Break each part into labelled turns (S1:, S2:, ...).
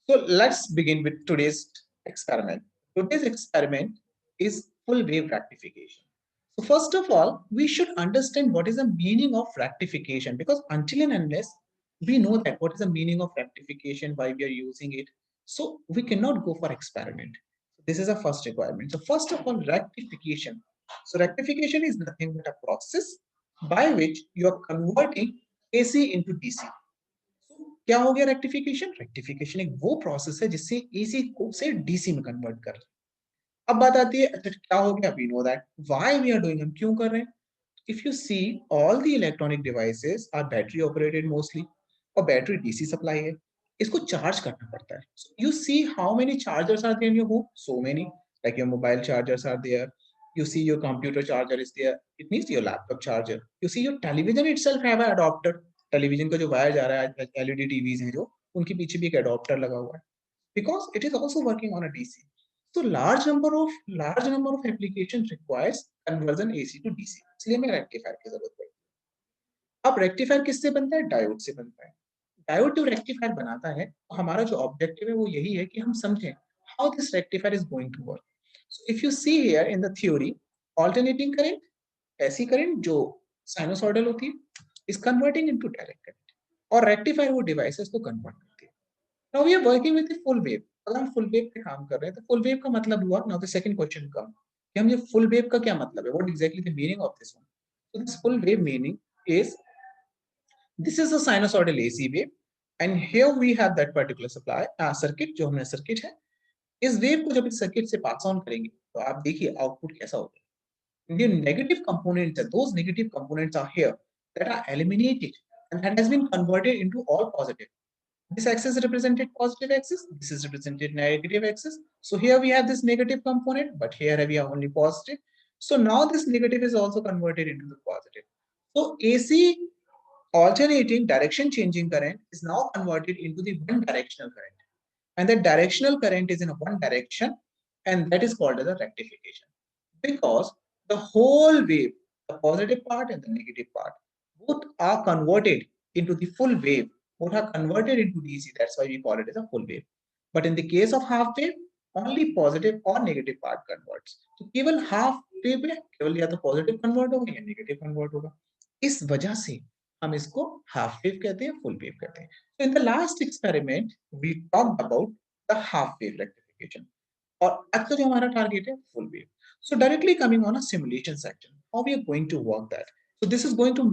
S1: So let's begin with today's experiment. Today's experiment is full wave rectification. So first of all, we should understand what is the meaning of rectification, because until and unless we know that what is the meaning of rectification, why we are using it, so we cannot go for experiment. This is a first requirement. So first of all, rectification. So rectification is nothing but a process by which you are converting AC into DC. क्या हो गया rectification? Rectification एक वो process है जिससे AC को से DC में कन्वर्ट कर। अब बात आती है अच्छा क्या हो गया? We know that why we are doing, हम क्यों कर रहे हैं? If you see all the electronic devices are battery operated mostly, और बैटरी डीसी सप्लाई है, इसको चार्ज करना पड़ता है। You see how many chargers are there in your home? So many, like your mobile chargers are there, you see your computer charger is there, it means your laptop charger, you see your television itself have an adapter, television का जो wire जा रहा है, LED TVs हैं जो, उनके पीछे भी एक एडाप्टर लगा हुआ है, because it is also working on a DC. So large number of applications requires conversion AC to DC, इसलिए हमें रेक्टिफायर की जरूरत पड़ती है। अब रेक्टिफायर किससे बनता है? डायोड से बनता है। डायोड जो रेक्टिफायर बनाता है, हमारा जो ऑब्जेक्टिव है वो यही है कि हम समझें how this rectifier is going to work. So if you see here in the theory, alternating current, ऐसी करंट जो साइनोसॉइडल होती है, is converting into direct current, और रेक्टिफायर वो डिवाइसेस को कन्वर्ट करती है। Now we are working with the full wave. अगर हम फुल वेव पे काम कर रहे हैं तो फुल वेव का मतलब हुआ, नाउ द सेकंड क्वेश्चन कम कि हम ये फुल वेव का क्या मतलब है, what exactly the meaning of this one? So this full wave meaning is this is a sinusoidal AC wave, and here we have that particular supply circuit जो हमने circuit है। इस वेव को जब इस सर्किट से पास ऑन करेंगे तो आप देखिए आउटपुट कैसा होगा। The negative components, those negative components are here that are eliminated and that has been converted into all positive. This axis represented positive axis, this is represented negative axis. So here we have this negative component, but here we have only positive. So now this negative is also converted into the positive. So AC alternating direction changing current is now converted into the one directional current, and the directional current is in one direction, and that is called as a rectification, because the whole wave, the positive part and the negative part, both are converted into the full wave, both are converted into DC. That's why we call it as a full wave. But in the case of half wave, only positive or negative part converts. So केवल half wave में केवल या तो positive convert होगा या negative convert होगा। इस वजह से हम इसको half wave कहते हैं, full wave कहते हैं। So in the last experiment, we talked about the half wave rectification. और आज का जो हमारा target है full wave. So directly coming on a simulation section, how we are going to work that? So this is going to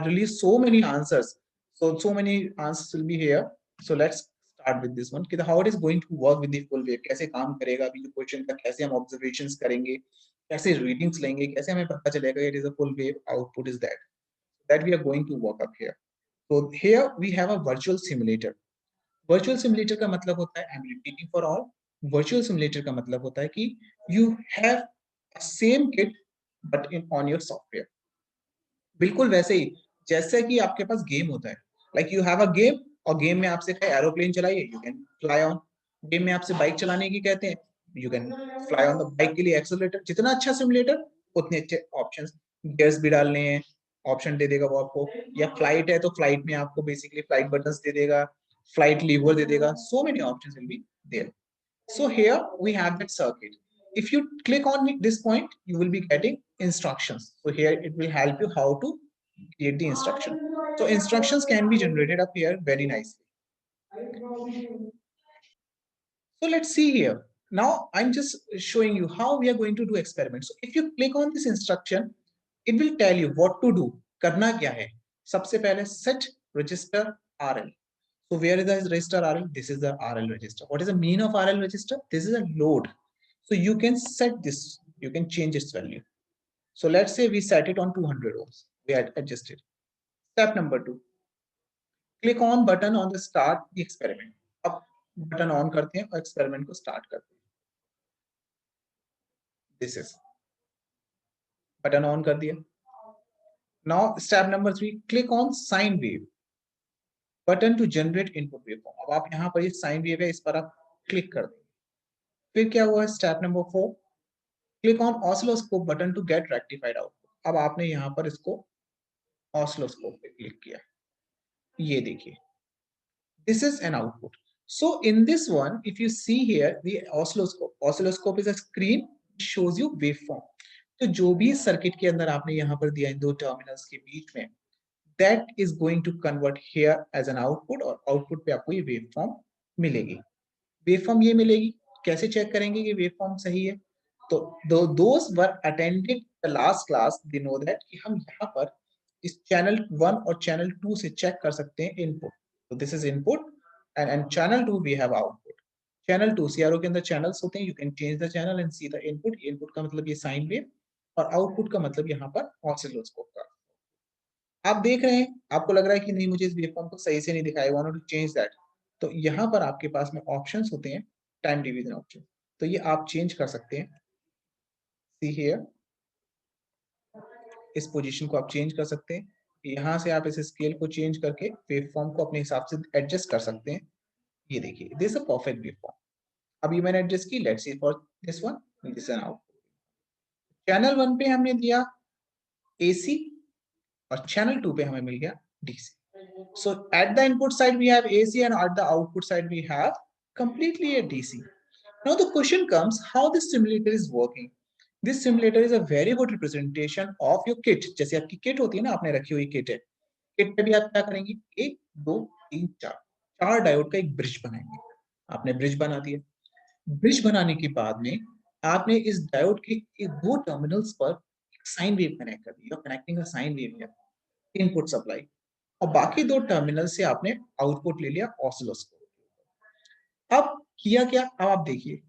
S1: release so many answers. So many answers will be here. So let's start with this one. कि how it is going to work with the full wave, कैसे काम करेगा अभी जो question का, कैसे हम observations करेंगे, कैसे रीडिंग्स लेंगे, कैसे हमें पता चलेगा it is a full wave, output is that we are going to work up here. So here we have a virtual simulator. Virtual simulator का मतलब होता है, I am repeating for all, virtual simulator का मतलब होता है कि you have same kit but in on your software. बिल्कुल वैसे ही जैसे कि आपके पास गेम होता है, like you have a game, और गेम में आपसे कहे एरोप्लेन चलाइए, you can fly on. Game में आपसे बाइक चलाने की कहते हैं, you can fly on the bike. के लिए एक्सेलरेटर, जितना अच्छा सिमुलेटर उतने अच्छे ऑप्शंस, गियर्स भी डालने हैं ऑप्शन दे देगा वो आपको, या फ्लाइट है तो फ्लाइट में आपको बेसिकली फ्लाइट बटन्स दे देगा, flight lever दे देगा, so many options will be there. So here we have that circuit. If you click on this point, you will be getting instructions. So here it will help you how to create the instruction. So instructions can be generated up here very nicely. So let's see here. Now I'm just showing you how we are going to do experiments. So if you click on this instruction, it will tell you what to do. करना क्या है? सबसे पहले set register RL. So where is the register RL? This is the RL register. What is the mean of RL register? This is a load. So you can set this, you can change its value. So let's say we set it on 200 ohms. We had adjusted. Step number 2. Click on button on the start the experiment. अब button on करते हैं और experiment को start करते हैं. This is button on कर दिया. Now step number 3. Click on sine wave. Button to generate input waveform. अब आप यहाँ पर ये sine wave है, इस पर आप click कर देंगे. फिर क्या हुआ? Step number 4. Click on oscilloscope button to get rectified output. अब आपने यहाँ पर इसको oscilloscope पे क्लिक किया, ये देखिए, this is an output. So in this one, if you see here, the oscilloscope is a screen which shows you waveform. तो जो भी सर्किट के अंदर आपने यहाँ पर दिया है दो टर्मिनल्स के बीच में, that is going to convert here as an output और output पे आपको ये waveform मिलेगी. Waveform ये मिलेगी. कैसे चेक करेंगे कि waveform सही है? तो those were attended the last class, they know that कि हम यहाँ पर इस channel 1 और channel 2 से check कर सकते हैं input. So this is input and channel 2 we have output. Channel 2 CRO के अंदर channels होते हैं. You can change the channel and see the input. Input का मतलब ये sine wave और output का मतलब यहाँ पर oscilloscope का. आप देख रहे हैं, आपको लग रहा है कि नहीं मुझे इस वेवफॉर्म को सही से नहीं दिखाया, वांट टू चेंज दैट. तो यहाँ पर आपके पास में ऑप्शंस होते हैं, टाइम डिवीजन ऑप्शन. तो ये आप चेंज कर सकते हैं. सी हियर, इस पोजीशन को आप चेंज कर सकते हैं. यहाँ से आप इस स्केल को चेंज करके वेवफॉर्म को अपने हिसाब से एडजस्ट कर सकते हैं. ये देखिए, this is a perfect waveform. अभी मैंने एडजस्ट की. Let's see for this one, this an out. Channel 1 पे हमने दिया एसी और चैनल 2 पे हमें मिल गया DC. So at the input side we have AC and at the output side we have completely a DC. Now the question comes how this simulator is working. This simulator is a very good representation of your kit. जैसे आपकी kit होती है ना, आपने रखी हुई kit है. Kit पे भी आप क्या करेंगे? 1 2 3 4 चार डायोड का एक ब्रिज बनाएंगे. आपने ब्रिज बना दिया. ब्रिज बनाने के बाद में आपने इस डायोड के दो टर्मिनल्स पर साइन वेव कनेक्ट कर दी. Connecting a sine wave here, input supply. और बाकी दो टर्मिनल से आपने आउटपुट ले लिया ऑसिलोस्कोप. अब किया क्या? अब आप देखिए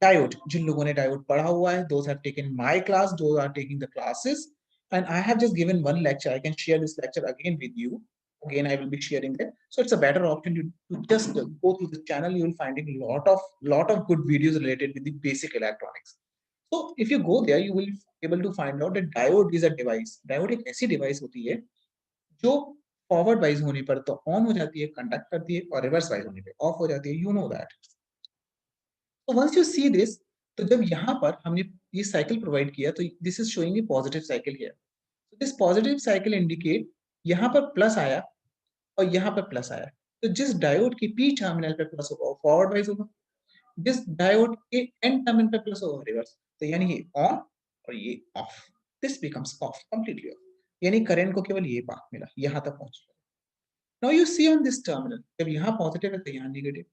S1: डायोड, जिन लोगों ने डायोड पढ़ा हुआ है, those have taken my class, those are taking the classes, and I have just given one lecture. I can share this lecture again with you. Again I will be sharing that, so it's a better option to just go through the channel. You will find a lot of good videos related with the basic electronics. So if you go there you will be able to find out that diode is a device. Diode एक ऐसी device होती है जो forward wise होने पर तो on हो जाती है, कंडक्ट करती है, और रिवर्स वाइज होने पे ऑफ हो जाती है. You know that. तो वंस यू सी दिस, तो जब यहाँ पर हमने ये साइकिल प्रोवाइड किया तो this is showing A positive cycle here. So this positive cycle indicate यहाँ पर प्लस आया और यहाँ पर प्लस आया. तो जिस डायोड के पी टर्मिनल पे प्लस होगा वो फॉरवर्ड वाइज होगा, जिस डायोड के एन टर्मिनल पे प्लस होगा रिवर्स. तो यानी ये ऑन और ये of. This becomes of, completely off. यानी करंट को केवल ये पाथ मिला, यहाँ तक पहुंच. Now you see on this terminal, जब यहाँ पॉजिटिव है तो यहाँ नेगेटिव.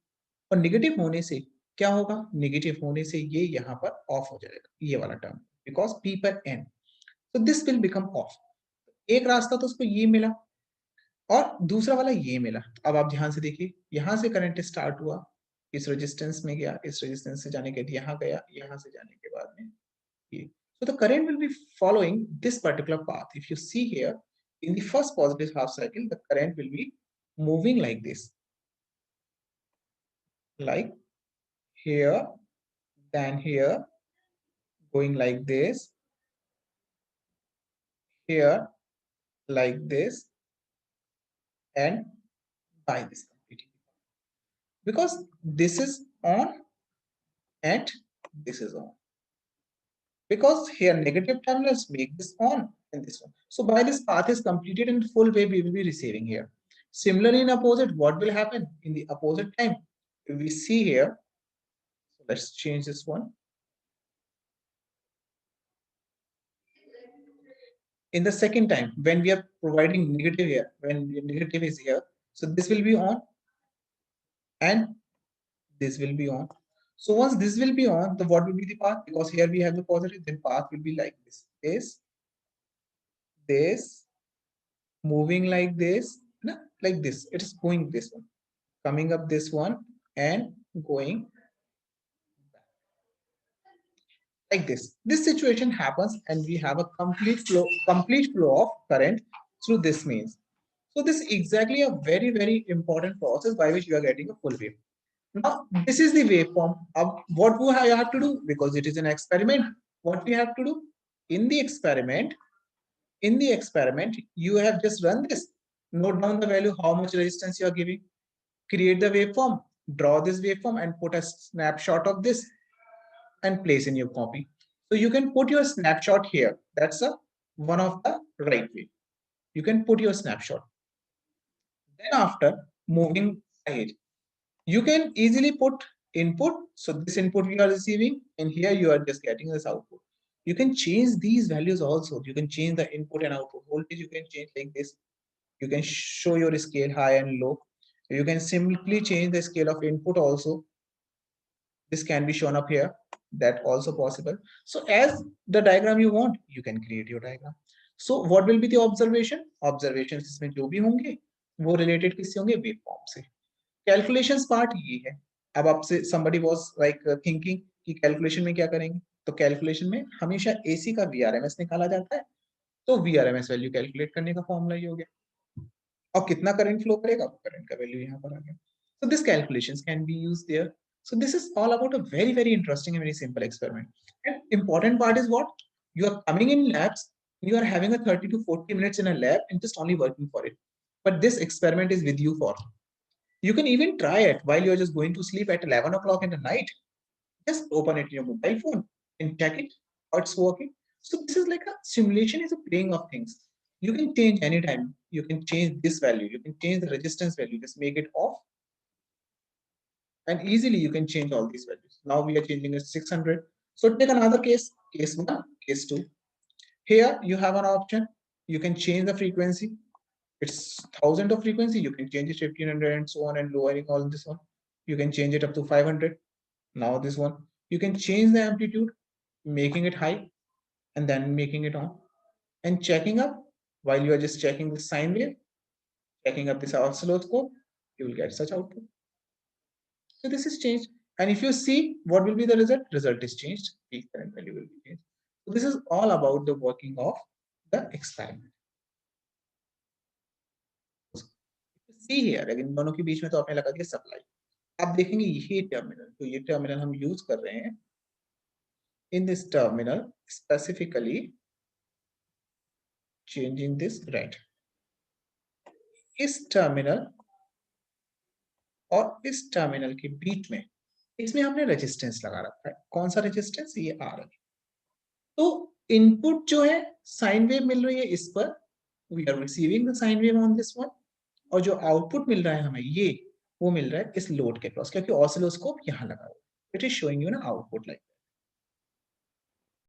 S1: और नेगेटिव होने से क्या होगा? नेगेटिव होने से ये यहाँ पर ऑफ हो जाएगा, ये वाला टर्म, बिकॉज पी पर एन. तो दिस विल बिकम ऑफ. एक रास्ता तो उसको ये मिला और दूसरा वाला ये मिला. अब आप ध्यान से देखिए, यहाँ से करंट स्टार्ट हुआ, इस रेजिस्टेंस में गया, इस रेजिस्टेंस से जाने के बाद यहाँ गया, यहाँ से जाने के बाद में ये. So the current will be following this particular path. If you see here, in the first positive half cycle, the current will be moving like this, like here, then here, going like this, here, like this, and by this completing. Because this is on and this is on. Because here negative terminals make this on and this one. So by this path is completed in full wave, we will be receiving here. Similarly, in opposite, what will happen in the opposite time? We see here. So let's change this one. In the second time, when we are providing negative here, when the negative is here, so this will be on and this will be on. So once this will be on, the what will be the path? Because here we have the positive, then path will be like this, this, moving like this, no, like this. It is going this one, coming up this one, and going like this. This situation happens, and we have a complete flow of current through this means. So this is exactly a very important process by which you are getting a full wave. Now this is the waveform. What we have to do, because it is an experiment, what we have to do in the experiment, you have just run this, note down the value, how much resistance you are giving, create the waveform, draw this waveform, and put a snapshot of this and place in your copy. So you can put your snapshot here. That's one of the right way. You can put your snapshot. Then after moving ahead, You can easily put input. So this input we are receiving, and here you are just getting this output. You can change these values also. You can change the input and output voltage. You can change like this. You can show your scale high and low. You can simply change the scale of input also. This can be shown up here. That also possible. So as the diagram you want, you can create your diagram. So what will be the observation? Observations इसमें जो भी होंगे वो related किससे होंगे? Waveform से. Calculations part ये है. अब आपसे somebody was like thinking कि calculation में क्या करेंगे? तो calculation में हमेशा AC का VRMS निकाला जाता है. तो VRMS वैल्यू कैलकुलेट करने का फॉर्मूला ये हो गया. और कितना करंट फ्लो करेगा, करंट का वैल्यू यहाँ पर आ गया. So this calculations can be used there. So this is all about a very interesting and very simple experiment. And important part is what? You are coming in labs, you are having a 30 to 40 minutes in a lab and just only working for it. But this experiment is with you for. You can even try it while you're just going to sleep at 11 o'clock in the night. Just open it in your mobile phone and check it how it's working. So this is like a simulation is a playing of things. You can change anytime. You can change this value. You can change the resistance value. Just make it off. And easily you can change all these values. Now we are changing it 600. So take another case, case 1, case 2. Here you have an option. You can change the frequency. It's 1000 of frequency. You can change it 1500 and so on and lowering all this one. You can change it up to 500. Now this one. You can change the amplitude, making it high and then making it on. And checking up while you are just checking the sine wave, checking up this oscilloscope, you will get such output. So this is changed. And if you see what will be the result, result is changed. Peak current value will be changed. So this is all about the working of the experiment. See here, अगर इन दोनों के बीच में तो आपने लगा दिया supply. आप देखेंगे ये टर्मिनल, तो ये टर्मिनल हम यूज कर रहे हैं. In this terminal, specifically changing this red. इस टर्मिनल और इस टर्मिनल के बीच में इसमें हमने रेजिस्टेंस लगा रखा है. कौन सा रेजिस्टेंस? ये आर है. तो इनपुट जो है साइन वेव मिल रही है इस पर, we are receiving the sine wave on this one, और जो आउटपुट मिल रहा है हमें ये वो मिल रहा है इस लोड के क्रॉस, क्योंकि ऑसिलोस्कोप यहाँ लगा हुआ है. इट इज शोइंग यू ना आउटपुट लाइक